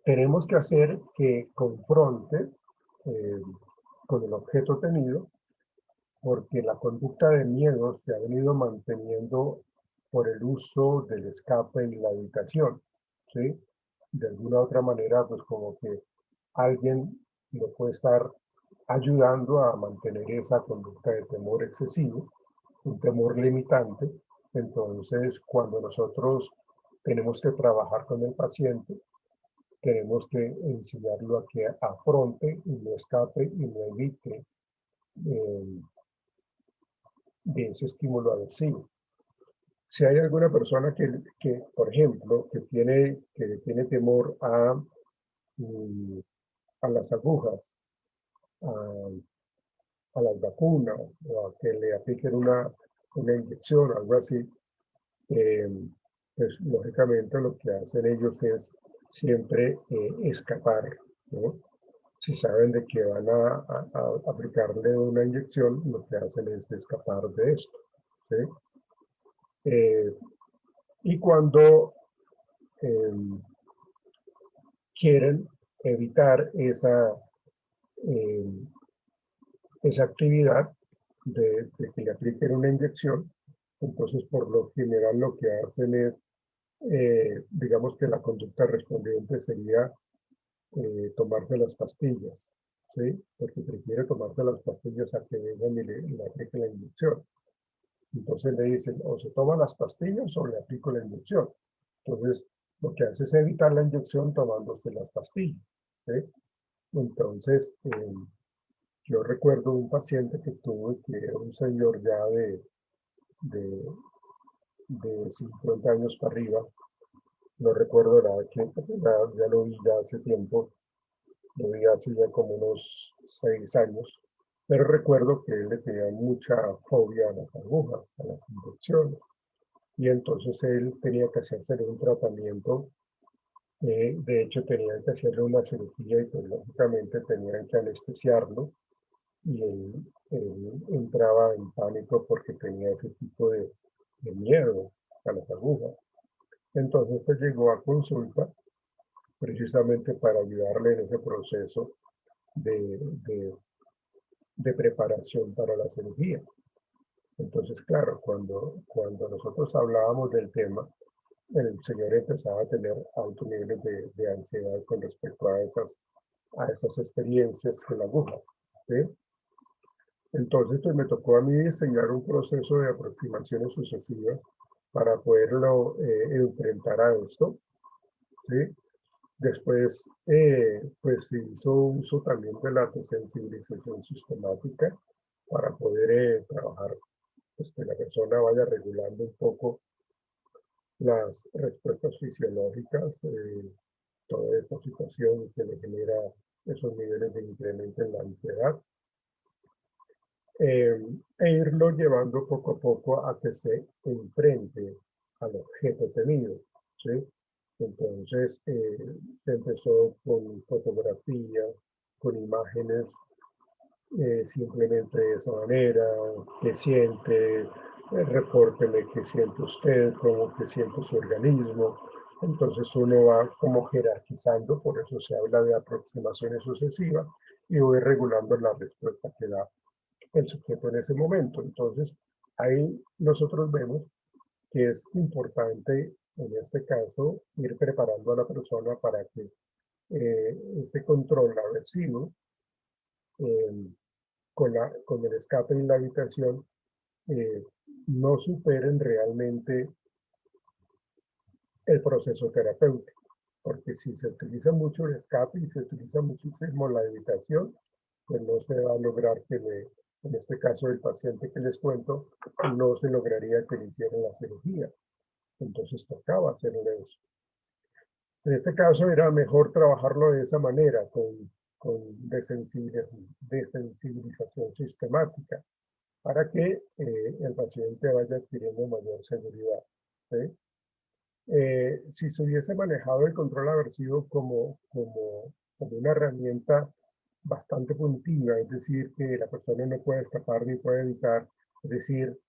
tenemos que hacer que confronte eh, con el objeto tenido, porque la conducta de miedo se ha venido manteniendo por el uso del escape y la evitación, ¿sí? De alguna u otra manera, pues como que alguien lo puede estar ayudando a mantener esa conducta de temor excesivo, un temor limitante. Entonces, cuando nosotros tenemos que trabajar con el paciente, tenemos que enseñarlo a que afronte y no escape y no evite eh, de ese estímulo aversivo. Si hay alguna persona por ejemplo, que tiene temor mm, a las agujas, a, a las vacunas, o a que le apliquen una inyección, algo así, eh, pues lógicamente lo que hacen ellos es siempre escapar, ¿no? Si saben de que van a aplicarle una inyección, lo que hacen es escapar de esto, ¿sí? Eh, y cuando eh, quieren evitar eh, esa actividad de que le apliquen una inyección, entonces por lo general lo que hacen es, digamos que la conducta respondiente sería tomarse las pastillas, ¿sí? Porque prefiere tomarse las pastillas a que vengan y le apliquen la inyección. Entonces le dicen, o se toma las pastillas o le aplico la inyección. Entonces, lo que hace es evitar la inyección tomándose las pastillas, ¿sí? Entonces, yo recuerdo un paciente que tuve, que era un señor ya de, de 50 años para arriba, no recuerdo la edad, ya lo vi ya hace tiempo, lo vi hace ya como unos 6 años, pero recuerdo que él le tenía mucha fobia a las agujas, a las inyecciones, y entonces él tenía que hacerse un tratamiento. De hecho, tenían que hacerle una cirugía y pues lógicamente tenían que anestesiarlo y él entraba en pánico porque tenía ese tipo de miedo a las agujas. Entonces pues llegó a consulta precisamente para ayudarle en ese proceso de, de, de preparación para la cirugía. Entonces, claro, cuando nosotros hablábamos del tema, el señor empezaba a tener altos niveles de ansiedad con respecto a esas experiencias con agujas, ¿sí? Entonces, pues me tocó a mí diseñar un proceso de aproximaciones sucesivas para poderlo enfrentar a esto, ¿sí? Después, pues se hizo uso también de la desensibilización sistemática para poder trabajar, pues que la persona vaya regulando un poco las respuestas fisiológicas, toda esta situación que le genera esos niveles de incremento en la ansiedad, eh, e irlo llevando poco a poco a que se enfrente al objeto tenido, ¿sí? Entonces, se empezó con fotografía, con imágenes, simplemente de esa manera, qué siente, repórteme qué siente usted, cómo que siente su organismo. Entonces uno va como jerarquizando, por eso se habla de aproximaciones sucesivas, y voy regulando la respuesta que da el sujeto en ese momento. Entonces, ahí nosotros vemos que es importante, en este caso, ir preparando a la persona para que este control aversivo, eh, con el escape y la habitación, eh, no superen realmente el proceso terapéutico. Porque si se utiliza mucho el escape y se utiliza muchísimo la evitación, pues no se va a lograr en este caso del paciente que les cuento, no se lograría que le hicieran la cirugía. Entonces tocaba hacerle eso. En este caso era mejor trabajarlo de esa manera, con desensibilización sistemática, para que el paciente vaya adquiriendo mayor seguridad, ¿sí? Si se hubiese manejado el control aversivo como una herramienta bastante punitiva, es decir, que la persona no puede escapar ni puede evitar, es decir,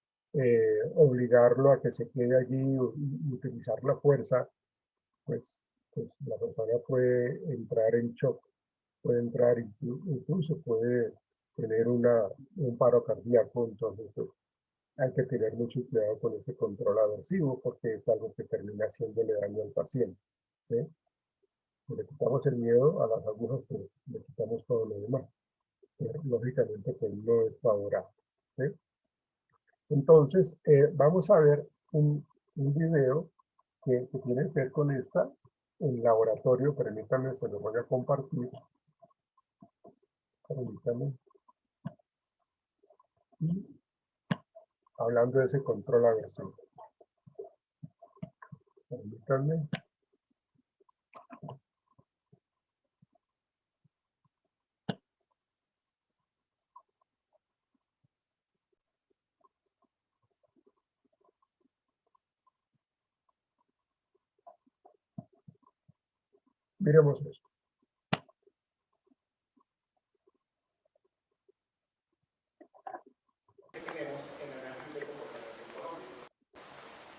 obligarlo a que se quede allí y utilizar la fuerza, pues pues la persona puede entrar en shock, puede entrar, incluso puede tener un paro cardíaco. Entonces pues, hay que tener mucho cuidado con ese control aversivo porque es algo que termina haciéndole daño al paciente. ¿Sí? Si le quitamos el miedo a las agujas, pues le quitamos todo lo demás. Pero, lógicamente, pues no es favorable. ¿Sí? Entonces, vamos a ver un video que tiene que ver con esta en laboratorio. Permítanme, se lo voy a compartir. Permítanme. Y hablando de ese control aversivo. Permítanme. Miremos esto. Que tenemos en el análisis del comportamiento económico.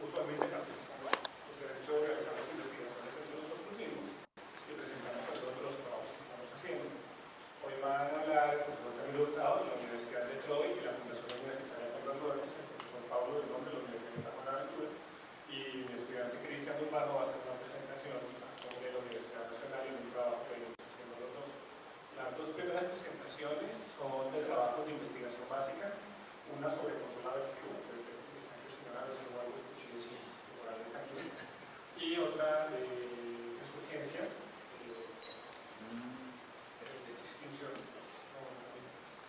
Usualmente participamos, porque de hecho realizamos investigaciones entre nosotros mismos y presentamos todos los trabajos que estamos haciendo. Hoy van a hablar el profesor Camilo Hurtado de la Universidad de Troy y la Fundación Universitaria Conrad Lorenz, el profesor Pablo Belón de la Universidad de San Buenaventura, y mi estudiante Cristian Urbano va a hacer una presentación de la Universidad Nacional y un trabajo que venimos haciendo los dos. Las dos primeras presentaciones son de trabajos de investigación básica, una sobre control aversivo, que están gestionando aversivo a los cuchillos orales aquí, y otra de surgencia, distinción.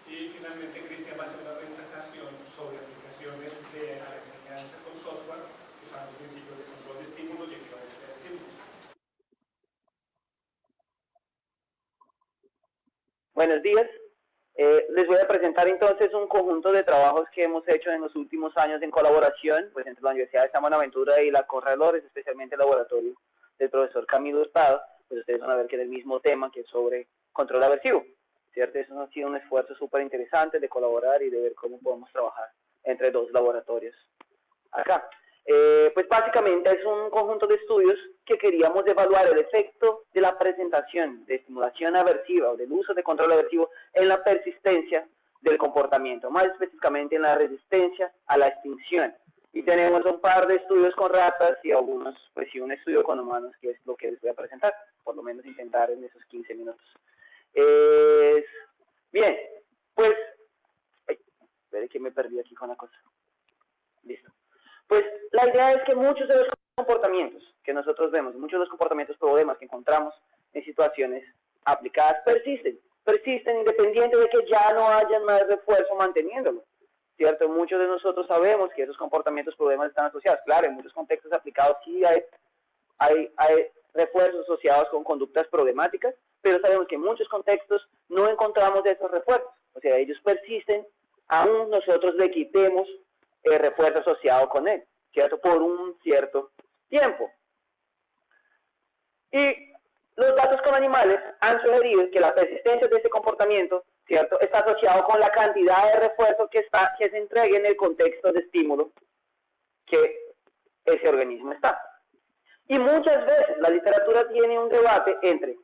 Y finalmente Cristian va a hacer una presentación sobre aplicaciones a la enseñanza con software usando principios de control de estímulos y equivalencia de estímulos. Buenos días. Les voy a presentar entonces un conjunto de trabajos que hemos hecho en los últimos años en colaboración pues, entre la Universidad de San Buenaventura y la Conrad Lorenz, especialmente el laboratorio del profesor Camilo Hurtado. Pues ustedes van a ver que es el mismo tema, que es sobre control aversivo, ¿cierto? Eso ha sido un esfuerzo súper interesante de colaborar y de ver cómo podemos trabajar entre dos laboratorios acá. Pues básicamente es un conjunto de estudios que queríamos evaluar el efecto de la presentación de estimulación aversiva o del uso de control aversivo en la persistencia del comportamiento, más específicamente en la resistencia a la extinción. Y tenemos un par de estudios con ratas y algunos, pues sí, un estudio con humanos, que es lo que les voy a presentar, por lo menos intentar en esos 15 minutos. Bien, pues, espere que me perdí aquí con la cosa. Listo. Pues la idea es que muchos de los comportamientos que nosotros vemos, muchos de los comportamientos problemas que encontramos en situaciones aplicadas persisten independiente de que ya no haya más refuerzo manteniéndolo, ¿cierto? Muchos de nosotros sabemos que esos comportamientos problemas están asociados. Claro, en muchos contextos aplicados sí hay refuerzos asociados con conductas problemáticas, pero sabemos que en muchos contextos no encontramos esos refuerzos, o sea, ellos persisten, aún nosotros le quitemos el refuerzo asociado con él, ¿cierto? Por un cierto tiempo. Y los datos con animales han sugerido que la persistencia de este comportamiento, ¿cierto?, está asociado con la cantidad de refuerzo que se entregue en el contexto de estímulo que ese organismo está. Y muchas veces la literatura tiene un debate entre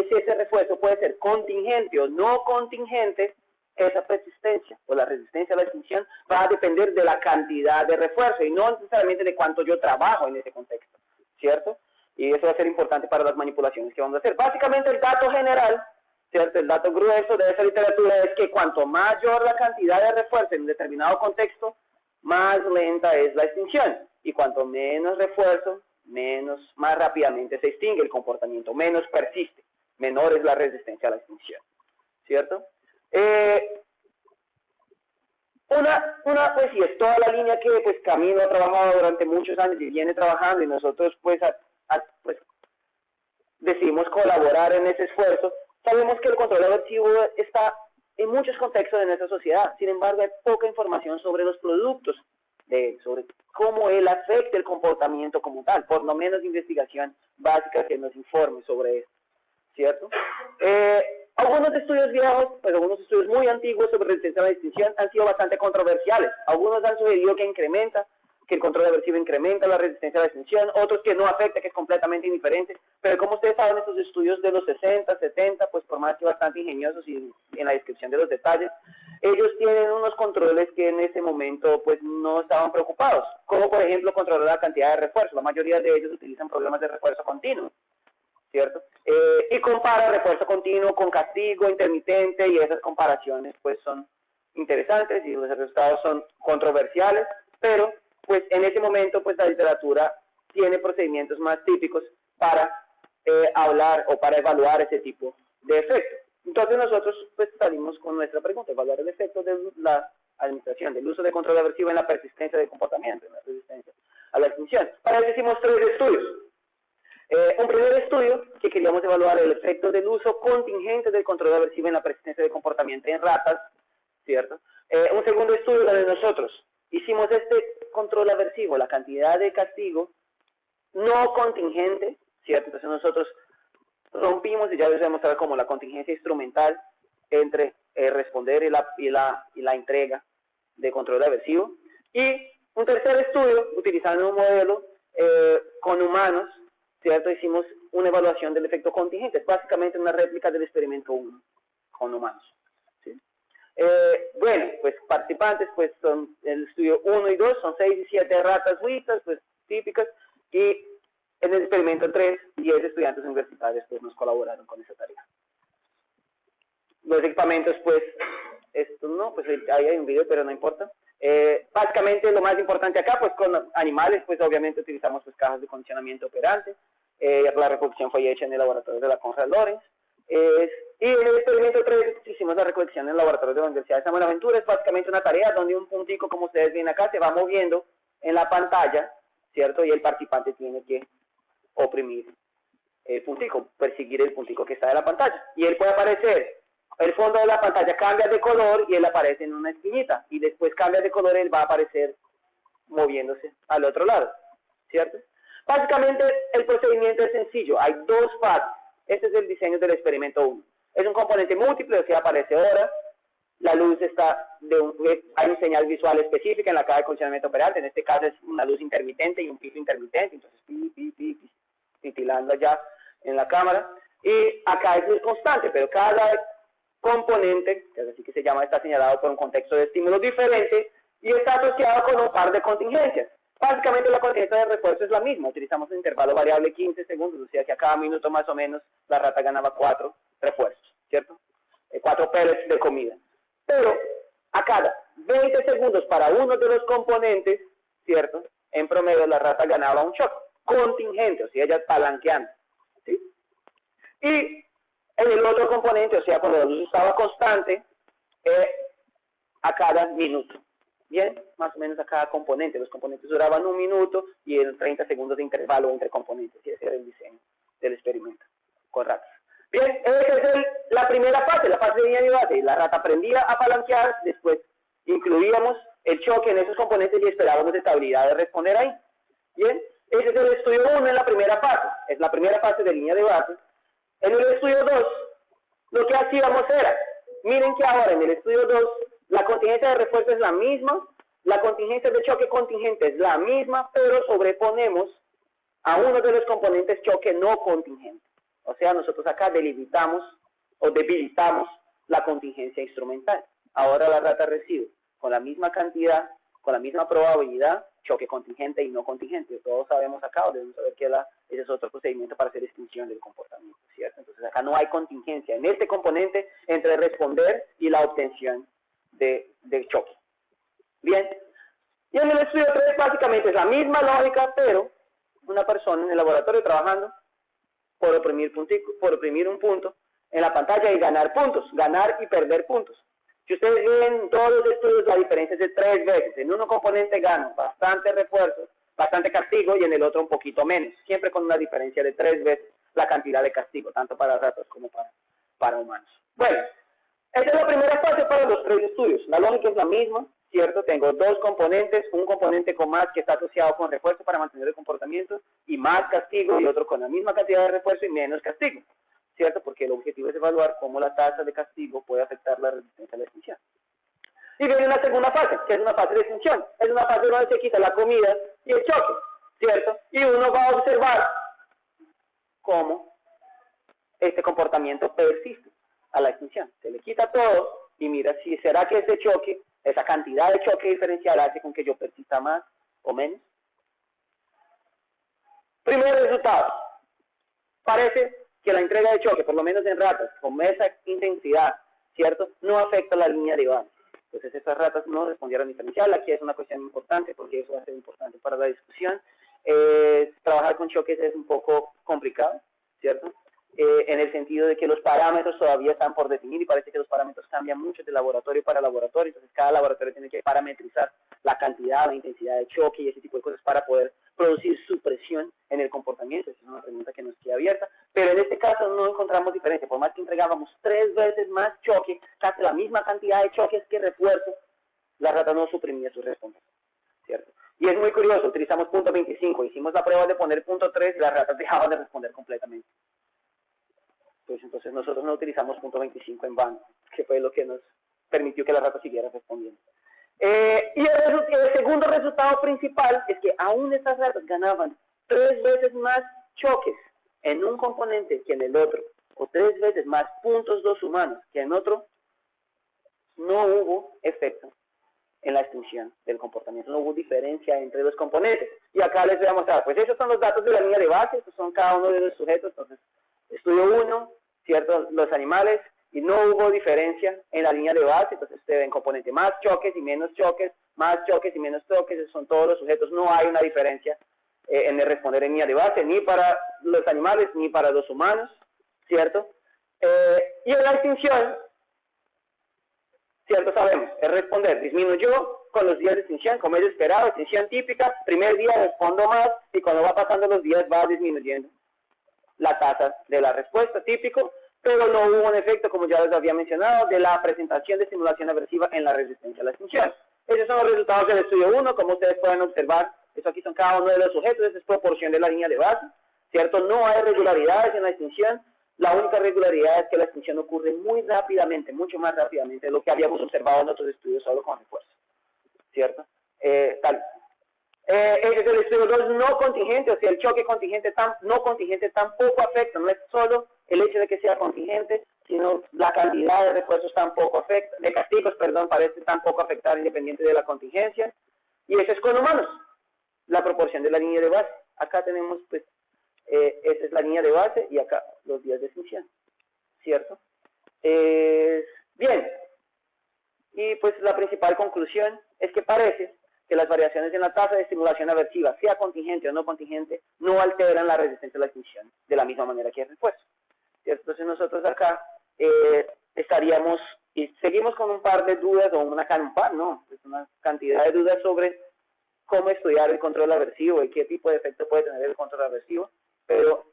si ese refuerzo puede ser contingente o no contingente. Esa persistencia o la resistencia a la extinción va a depender de la cantidad de refuerzo y no necesariamente de cuánto yo trabajo en ese contexto, ¿cierto? Y eso va a ser importante para las manipulaciones que vamos a hacer. Básicamente el dato general, ¿cierto? El dato grueso de esa literatura es que cuanto mayor la cantidad de refuerzo en un determinado contexto, más lenta es la extinción. Y cuanto menos refuerzo, más rápidamente se extingue el comportamiento, menos persiste, menor es la resistencia a la extinción, ¿cierto? Pues sí, es toda la línea que pues Camilo ha trabajado durante muchos años y viene trabajando y nosotros pues decidimos colaborar en ese esfuerzo. Sabemos que el control aversivo está en muchos contextos de nuestra sociedad, sin embargo hay poca información sobre los productos, sobre cómo él afecta el comportamiento como tal, por lo menos investigación básica que nos informe sobre esto, ¿cierto? Algunos estudios viejos, pues algunos estudios muy antiguos sobre resistencia a la extinción han sido bastante controversiales. Algunos han sugerido que incrementa que el control aversivo incrementa la resistencia a la extinción, otros que no afecta, que es completamente indiferente, pero como ustedes saben, estos estudios de los 60, 70, pues por más que bastante ingeniosos y en la descripción de los detalles, ellos tienen unos controles que en ese momento pues no estaban preocupados, como por ejemplo controlar la cantidad de refuerzo. La mayoría de ellos utilizan programas de refuerzo continuo, ¿cierto? Y compara refuerzo continuo con castigo intermitente, y esas comparaciones pues son interesantes y los resultados son controversiales, pero pues en ese momento pues la literatura tiene procedimientos más típicos para hablar o para evaluar ese tipo de efectos. Entonces nosotros pues salimos con nuestra pregunta: evaluar el efecto de la administración del uso de control aversivo en la persistencia de comportamiento, en la resistencia a la extinción. Para eso hicimos 3 estudios. Un primer estudio que queríamos evaluar el efecto del uso contingente del control aversivo en la persistencia de comportamiento en ratas, ¿cierto? Un segundo estudio donde nosotros hicimos este control aversivo, la cantidad de castigo no contingente, ¿cierto? Entonces nosotros rompimos, y ya les voy a mostrar como la contingencia instrumental entre responder y la entrega de control aversivo. Y un tercer estudio, utilizando un modelo con humanos, ¿cierto? Hicimos una evaluación del efecto contingente, es básicamente una réplica del experimento 1 con humanos. ¿Sí? Bueno, pues participantes, pues son el estudio 1 y 2, son 6 y 7 ratas suizas, pues típicas, y en el experimento 3, 10 estudiantes universitarios pues nos colaboraron con esa tarea. Los equipamientos, pues, esto no, pues ahí hay un video, pero no importa. Básicamente lo más importante acá, pues con animales, pues obviamente utilizamos pues cajas de condicionamiento operante. La reproducción fue hecha en el laboratorio de la Conrad Lorenz. Y en el experimento 3 hicimos la recolección en el laboratorio de la Universidad de San Buenaventura. Es básicamente una tarea donde un puntico, como ustedes ven acá, se va moviendo en la pantalla, ¿cierto? Y el participante tiene que oprimir el puntico, perseguir el puntico que está en la pantalla. Y él puede aparecer, el fondo de la pantalla cambia de color y él aparece en una esquinita. Y después cambia de color, él va a aparecer moviéndose al otro lado, ¿cierto? Básicamente el procedimiento es sencillo, hay 2 fases. Este es el diseño del experimento 1. Es un componente múltiple, o sea, aparece hora, la luz está, hay una señal visual específica en la caja de condicionamiento operante, en este caso es una luz intermitente y un pito intermitente, entonces titilando allá en la cámara, y acá es luz constante, pero cada componente, que es así que se llama, está señalado por un contexto de estímulo diferente y está asociado con un par de contingencias. Básicamente la contingencia de refuerzo es la misma, utilizamos un intervalo variable 15 segundos, o sea que a cada minuto más o menos la rata ganaba 4 refuerzos, ¿cierto? 4 pellets de comida. Pero a cada 20 segundos para uno de los componentes, ¿cierto? En promedio la rata ganaba un shock contingente, o sea, ella palanqueando, ¿sí? Y en el otro componente, o sea, cuando la luz estaba constante, a cada minuto. Bien, más o menos a cada componente. Los componentes duraban 1 minuto y en 30 segundos de intervalo entre componentes. Y ese era el diseño del experimento con ratas. Bien, esa es la primera fase, la fase de línea de base. La rata aprendía a palanquear, después incluíamos el choque en esos componentes y esperábamos estabilidad de responder ahí. Bien, ese es el estudio 1 en la primera fase. Es la primera fase de línea de base. En el estudio 2, lo que hacíamos era, miren que ahora en el estudio 2, la contingencia de refuerzo es la misma, la contingencia de choque contingente es la misma, pero sobreponemos a uno de los componentes choque no contingente. O sea, nosotros acá debilitamos la contingencia instrumental. Ahora la rata recibe con la misma cantidad, con la misma probabilidad, choque contingente y no contingente. Todos sabemos acá, o debemos saber que ese es otro procedimiento para hacer extinción del comportamiento, ¿cierto? Entonces acá no hay contingencia en este componente entre responder y la obtención de choque. Bien, y en el estudio 3 básicamente es la misma lógica, pero una persona en el laboratorio trabajando por oprimir un punto en la pantalla y ganar puntos, ganar y perder puntos. Si ustedes ven en todos los estudios, la diferencia es de 3 veces. En uno componente gano bastante refuerzo, bastante castigo, y en el otro un poquito menos. Siempre con una diferencia de 3 veces la cantidad de castigo, tanto para ratas como para humanos. Bueno, esa es la primera fase para los 3 estudios. La lógica es la misma, ¿cierto? Tengo 2 componentes, un componente con más que está asociado con refuerzo para mantener el comportamiento y más castigo, y otro con la misma cantidad de refuerzo y menos castigo, ¿cierto? Porque el objetivo es evaluar cómo la tasa de castigo puede afectar la resistencia a la extinción. Y viene una segunda fase, que es una fase de extinción. Es una fase donde se quita la comida y el choque, ¿cierto? Y uno va a observar cómo este comportamiento persiste a la extinción. Se le quita todo y mira si será que ese choque, esa cantidad de choque diferencial hace con que yo persista más o menos. Primer resultado. Parece que la entrega de choque, por lo menos en ratas, con esa intensidad, ¿cierto? No afecta la línea de base. Entonces estas ratas no respondieron diferencial. Aquí es una cuestión importante porque eso va a ser importante para la discusión. Trabajar con choques es un poco complicado, ¿cierto? En el sentido de que los parámetros todavía están por definir y parece que los parámetros cambian mucho de laboratorio para laboratorio. Entonces cada laboratorio tiene que parametrizar la cantidad, la intensidad de choque y ese tipo de cosas para poder producir supresión en el comportamiento. Esa es una pregunta que nos queda abierta, pero en este caso no encontramos diferencia. Por más que entregábamos 3 veces más choque, casi la misma cantidad de choques que refuerzo, la rata no suprimía su respuesta, ¿cierto? Y es muy curioso, utilizamos punto 25, hicimos la prueba de poner punto 3 y las ratas dejaban de responder completamente. Pues entonces nosotros no utilizamos punto 25 en vano, que fue lo que nos permitió que la rata siguiera respondiendo. Y el segundo resultado principal es que aún estas ratas ganaban 3 veces más choques en un componente que en el otro, o 3 veces más puntos 2 humanos que en otro, no hubo efecto en la extinción del comportamiento, no hubo diferencia entre los componentes. Y acá les voy a mostrar, pues esos son los datos de la línea de base, estos son cada uno de los sujetos. Entonces, estudio 1, ¿cierto? Los animales, y no hubo diferencia en la línea de base. Entonces ustedes ven componente más choques y menos choques, más choques y menos choques, esos son todos los sujetos, no hay una diferencia en el responder en línea de base, ni para los animales, ni para los humanos, ¿cierto? Y en la extinción, ¿cierto? Sabemos, el responder disminuyó con los días de extinción, como es esperado, extinción típica, primer día respondo más, y cuando va pasando los días va disminuyendo la tasa de la respuesta, típico, pero no hubo un efecto, como ya les había mencionado, de la presentación de estimulación aversiva en la resistencia a la extinción. Esos son los resultados del estudio 1, como ustedes pueden observar, eso aquí son cada uno de los sujetos, esa es proporción de la línea de base, ¿cierto? No hay irregularidades en la extinción, la única irregularidad es que la extinción ocurre muy rápidamente, mucho más rápidamente de lo que habíamos observado en otros estudios solo con refuerzo, ¿cierto? Ese es el estudio 2 no contingente, o sea, el choque contingente no contingente tampoco afecta, no es solo el hecho de que sea contingente, sino la cantidad de refuerzos tampoco afecta, de castigos, perdón, parece tampoco afectar independiente de la contingencia, y eso es con humanos, la proporción de la línea de base. Acá tenemos, pues, esa es la línea de base y acá los días de extinción, ¿cierto? Bien, y pues la principal conclusión es que parece que las variaciones en la tasa de estimulación aversiva, sea contingente o no contingente, no alteran la resistencia a la extinción de la misma manera que el refuerzo. Entonces nosotros acá estaríamos, y seguimos con un par de dudas, o una cantidad de dudas sobre cómo estudiar el control aversivo y qué tipo de efecto puede tener el control aversivo, pero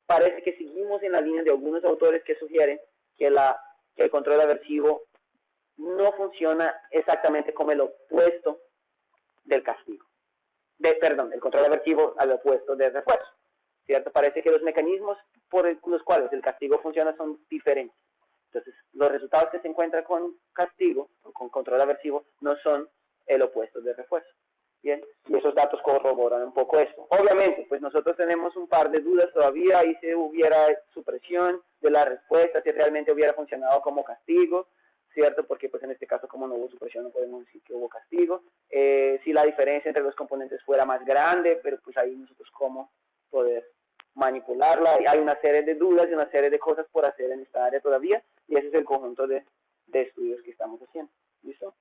parece que seguimos en la línea de algunos autores que sugieren que el control aversivo no funciona exactamente como el opuesto del castigo. El control aversivo al opuesto del refuerzo, ¿cierto? Parece que los mecanismos por los cuales el castigo funciona son diferentes. Entonces, los resultados que se encuentran con castigo, o con control aversivo, no son el opuesto del refuerzo. Bien, y esos datos corroboran un poco esto. Obviamente, pues nosotros tenemos un par de dudas todavía, y si hubiera supresión de la respuesta, si realmente hubiera funcionado como castigo, ¿cierto? Porque pues en este caso, como no hubo supresión, no podemos decir que hubo castigo. Si la diferencia entre los componentes fuera más grande, pero pues ahí nosotros cómo poder manipularla. Hay una serie de dudas y una serie de cosas por hacer en esta área todavía, y ese es el conjunto de estudios que estamos haciendo. ¿Listo?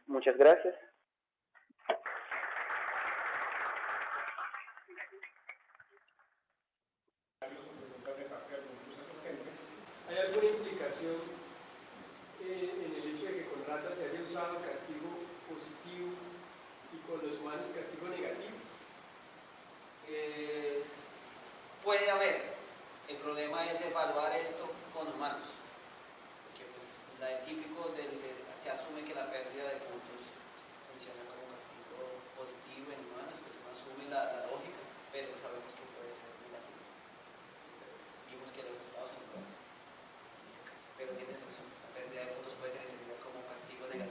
Muchas gracias. ¿Hay alguna implicación en el hecho de que con ratas se haya usado castigo positivo y con los humanos castigo negativo? Puede haber. El problema es evaluar esto con humanos, porque pues el típico se asume que la pérdida de puntos funciona como castigo positivo en humanos, pues uno asume la lógica, pero sabemos que puede ser negativo. Vimos que los resultados son iguales en este caso, pero tienes razón, la pérdida de puntos puede ser entendida como castigo negativo.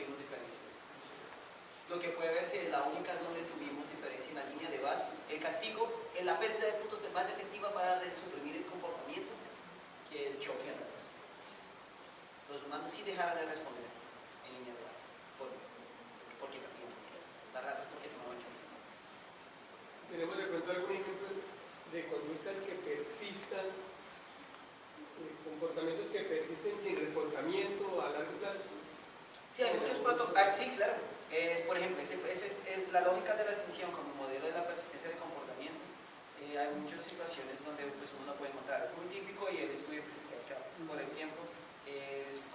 tuvimos diferencias. Lo que puede ver si es la única donde tuvimos diferencia en la línea de base. El castigo, la pérdida de puntos fue más efectiva para suprimir el comportamiento que el choque en ratas. Los humanos sí dejaron de responder en línea de base, porque también las ratas porque tomaban choque. ¿Tenemos de pronto algún ejemplo de conductas que persistan, comportamientos que persisten sin reforzamiento a largo plazo? Sí, hay muchos protocolos. Sí, claro. Por ejemplo, esa es la lógica de la extinción como modelo de la persistencia de comportamiento. Hay muchas situaciones donde pues, uno no puede encontrar. Es muy típico y el estudio pues, es que por el tiempo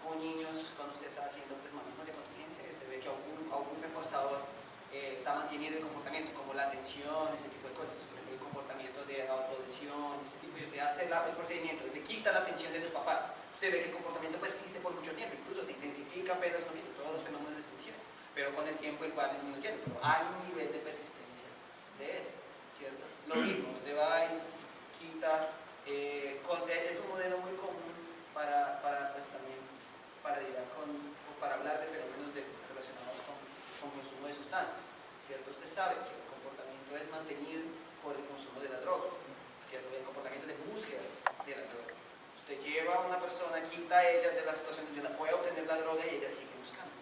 con niños, cuando usted está haciendo pues, manejo de contingencia, usted ve que algún reforzador está manteniendo el comportamiento, como la atención, ese tipo de cosas. Por ejemplo, el comportamiento de autolesión, ese tipo de usted hace el procedimiento, le quita la atención de los papás. Usted ve que el comportamiento persiste por mucho tiempo, incluso se intensifica apenas no quita todos los fenómenos de extinción, pero con el tiempo él va disminuyendo, pero hay un nivel de persistencia de él, ¿cierto? Lo mismo, usted va y quita, es un modelo muy común para pues, también para hablar de fenómenos relacionados con consumo de sustancias, ¿cierto? Usted sabe que el comportamiento es mantenido por el consumo de la droga, ¿cierto? El comportamiento de búsqueda de la droga. Usted lleva a una persona, quita a ella de la situación donde ella puede obtener la droga y ella sigue buscando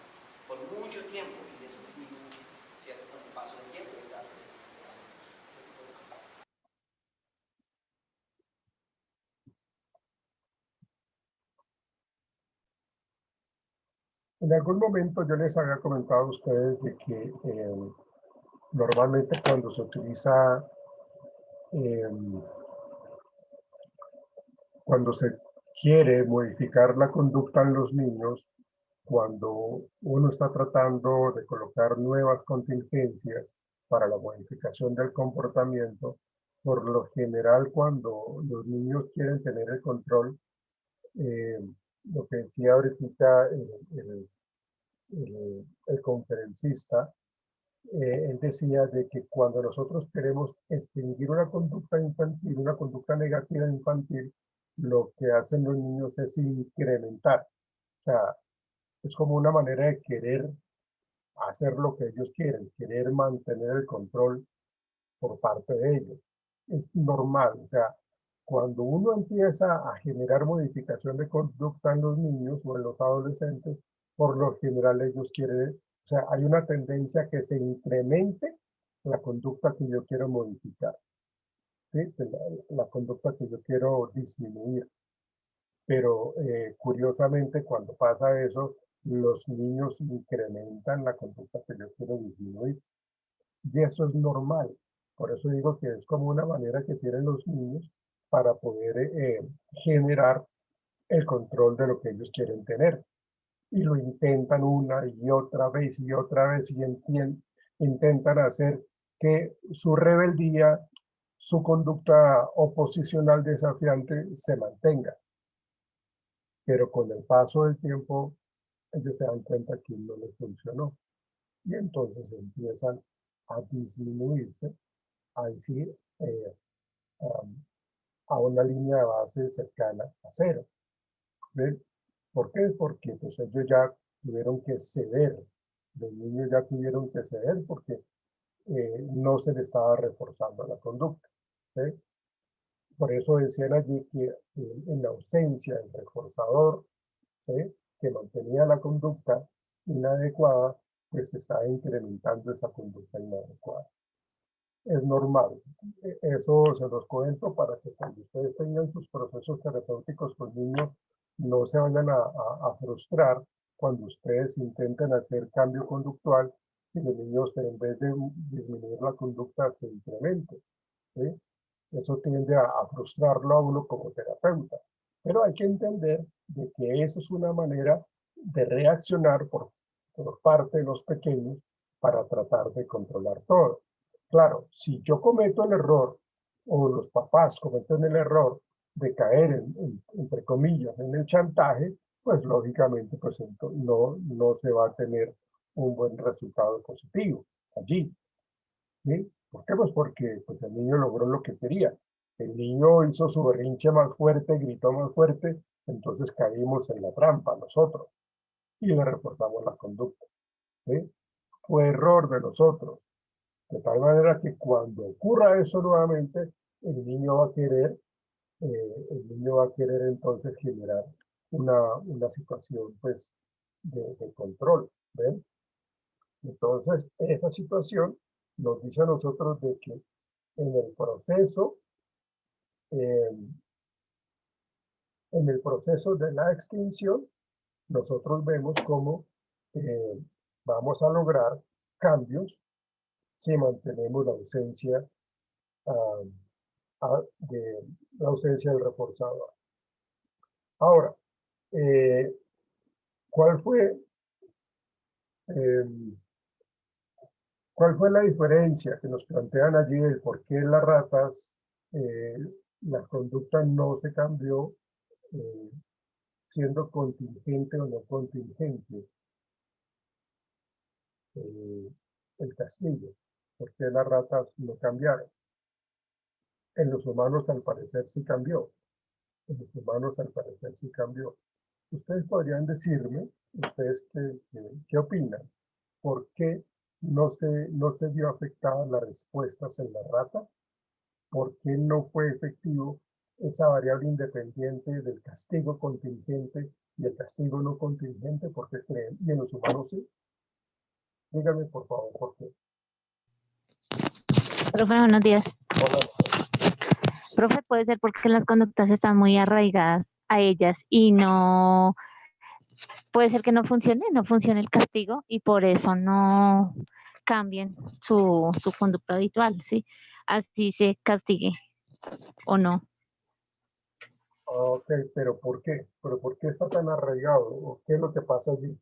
por mucho tiempo y eso disminuye, ¿cierto? Con el paso del tiempo, ¿verdad? Pues, ese tipo de cosas. En algún momento yo les había comentado a ustedes de que normalmente cuando se utiliza, cuando se quiere modificar la conducta en los niños, cuando uno está tratando de colocar nuevas contingencias para la modificación del comportamiento, por lo general cuando los niños quieren tener el control, lo que decía ahorita el conferencista, él decía de que cuando nosotros queremos extinguir una conducta infantil, una conducta negativa infantil, lo que hacen los niños es incrementar. O sea, es como una manera de querer hacer lo que ellos quieren, querer mantener el control por parte de ellos. Es normal, o sea, cuando uno empieza a generar modificación de conducta en los niños o en los adolescentes, por lo general ellos quieren, o sea, hay una tendencia que se incremente la conducta que yo quiero modificar, ¿sí? La conducta que yo quiero disminuir. Pero curiosamente cuando pasa eso, los niños incrementan la conducta que yo quiero disminuir. Y eso es normal. Por eso digo que es como una manera que tienen los niños para poder generar el control de lo que ellos quieren tener. Y lo intentan una y otra vez y intentan hacer que su rebeldía, su conducta oposicional desafiante se mantenga. Pero con el paso del tiempo, ellos se dan cuenta que no les funcionó. Y entonces empiezan a disminuirse, a decir, a una línea de base cercana a cero. ¿Ven? ¿Por qué? Porque pues, ellos ya tuvieron que ceder, los niños ya tuvieron que ceder porque no se les estaba reforzando la conducta. ¿Sí? Por eso decían allí que en la ausencia del reforzador, ¿sí?, que mantenía la conducta inadecuada, pues se está incrementando esa conducta inadecuada. Es normal. Eso se los cuento para que cuando ustedes tengan sus procesos terapéuticos con niños, no se vayan a frustrar cuando ustedes intenten hacer cambio conductual y los niños en vez de disminuir la conducta se incrementen, ¿sí? Eso tiende a frustrarlo a uno como terapeuta. Pero hay que entender de que esa es una manera de reaccionar por parte de los pequeños para tratar de controlar todo. Claro, si yo cometo el error, o los papás cometen el error de caer, entre comillas, en el chantaje, pues lógicamente pues, no se va a tener un buen resultado positivo allí. ¿Sí? ¿Por qué? Pues porque pues, el niño logró lo que quería. El niño hizo su berrinche más fuerte, gritó más fuerte, entonces caímos en la trampa nosotros y le reportamos la conducta. ¿sí? Fue error de nosotros. De tal manera que cuando ocurra eso nuevamente, el niño va a querer, entonces generar una situación pues de control, ¿ven? Entonces, esa situación nos dice a nosotros de que eh, en el proceso de la extinción, nosotros vemos cómo eh, vamos a lograr cambios si mantenemos la ausencia ah, de la ausencia del reforzador. Ahora, eh, ¿cuál fue, eh, ¿cuál fue la diferencia que nos plantean allí de por qué las ratas, eh, la conducta no se cambió, eh, siendo contingente o no contingente eh, el castigo? ¿Por qué las ratas no cambiaron? En los humanos al parecer sí cambió. En los humanos al parecer sí cambió. Ustedes podrían decirme, ustedes qué opinan, por qué no se vio afectadas las respuestas en las ratas, por qué no fue efectivo esa variable independiente del castigo contingente y el castigo no contingente, ¿por qué creen? Y en los humanos sí. Díganme por favor, ¿por qué? Profe, buenos días. Hola. Profe, puede ser porque las conductas están muy arraigadas a ellas y no, puede ser que no funcione el castigo y por eso no cambien su conducta habitual, ¿sí? Así se castigue o no. Ok, pero ¿por qué? ¿Pero por qué está tan arraigado? ¿O qué es lo que pasa allí?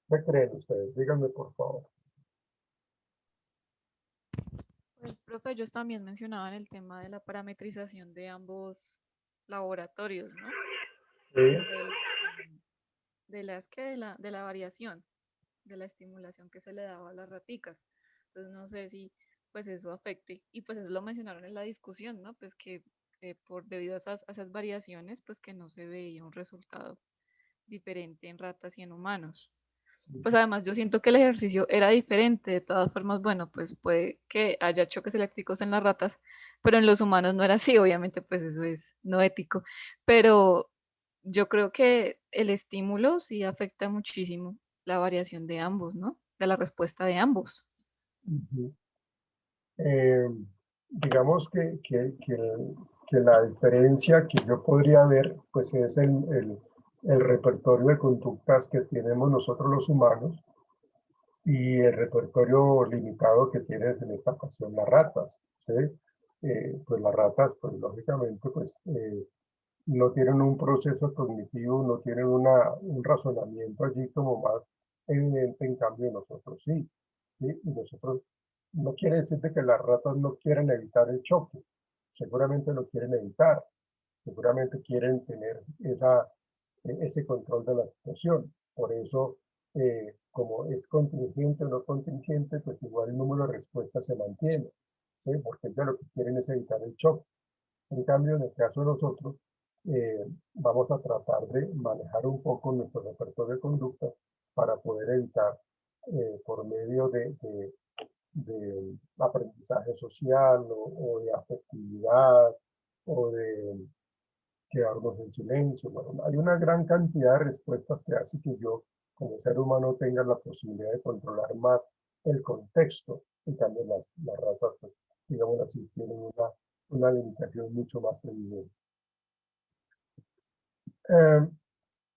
¿Qué creen ustedes? Díganme por favor. Pues, profe, ellos también mencionaban el tema de la parametrización de ambos laboratorios, ¿no? Sí. Del- de la variación, de la estimulación que se le daba a las raticas. Entonces, no sé si pues eso afecte. Y pues eso lo mencionaron en la discusión, ¿no? Pues que por debido a esas variaciones, pues que no se veía un resultado diferente en ratas y en humanos. Pues además yo siento que el ejercicio era diferente, de todas formas, bueno, pues puede que haya choques eléctricos en las ratas, pero en los humanos no era así, obviamente, pues eso es no ético, pero yo creo que el estímulo sí afecta muchísimo la variación de ambos, ¿no? De la respuesta de ambos. Ujú. Eh, digamos que la diferencia que yo podría ver, pues es el repertorio de conductas que tenemos nosotros los humanos y el repertorio limitado que tienen en esta ocasión las ratas, ¿sí? Pues las ratas, pues lógicamente, pues no tienen un proceso cognitivo, no tienen un razonamiento allí como más evidente, en cambio nosotros sí, ¿sí? Y nosotros, no quiere decir de que las ratas no quieren evitar el choque, seguramente lo quieren evitar, seguramente quieren tener ese control de la situación. Por eso, como es contingente o no contingente, pues igual el número de respuestas se mantiene, ¿sí? Porque ellos lo que quieren es evitar el choque. En cambio, en el caso de nosotros, vamos a tratar de manejar un poco nuestro repertorio de conducta para poder evitar, por medio de aprendizaje social o de afectividad o de quedarnos en silencio. Bueno, hay una gran cantidad de respuestas que hace que yo, como ser humano, tenga la posibilidad de controlar más el contexto. Y también las ratas, pues, digamos así, tienen una limitación mucho más evidente.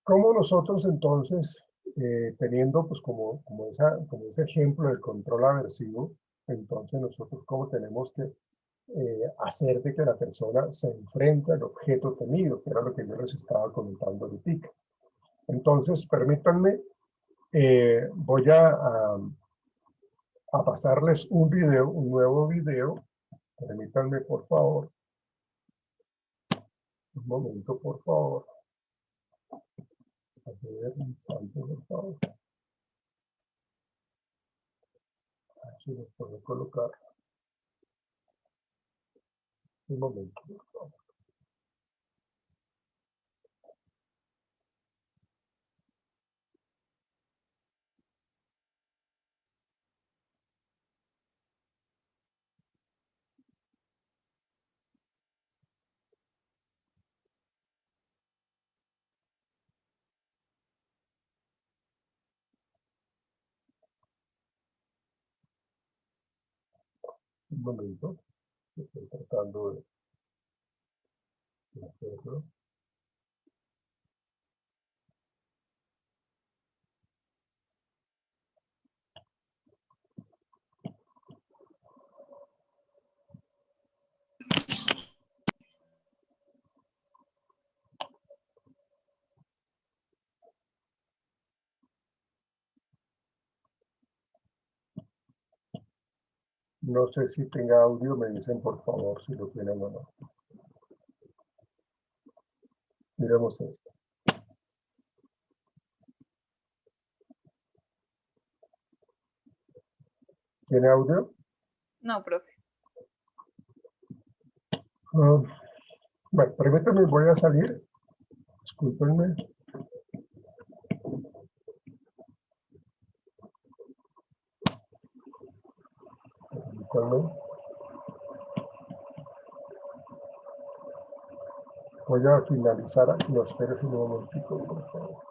¿Cómo nosotros entonces, teniendo pues como ese ejemplo del control aversivo, entonces nosotros cómo tenemos que hacer de que la persona se enfrente al objeto temido, que era lo que yo les estaba comentando ahorita? Entonces, permítanme, voy a pasarles un video, un nuevo video. Permítanme, por favor. Un momento, por favor. A ver, un instante, por favor. A ver si los puedo colocar. Un momento, por favor. Un momento. Estoy tratando de hacerlo. No sé si tenga audio, me dicen por favor si lo tienen o no. Miremos esto. ¿Tiene audio? No, profe. Bueno, permítanme, voy a salir. Discúlpenme. Permítanme. Voy a finalizar aquí. No, espérense un momentico, por favor.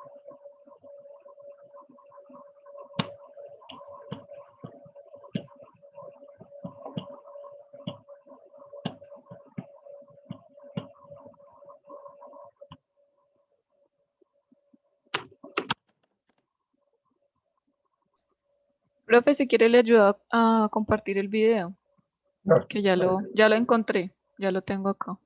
Profe, si quiere le ayudo a compartir el video, No, que ya lo encontré, ya lo tengo acá.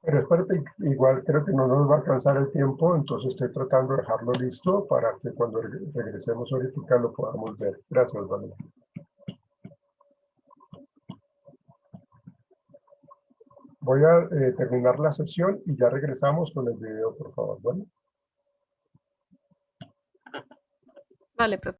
pero espérate, igual creo que no nos va a alcanzar el tiempo, entonces estoy tratando de dejarlo listo para que cuando regresemos ahorita lo podamos ver. Gracias, Valeria. Voy a terminar la sesión y ya regresamos con el video, por favor. Bueno. Vale, profe.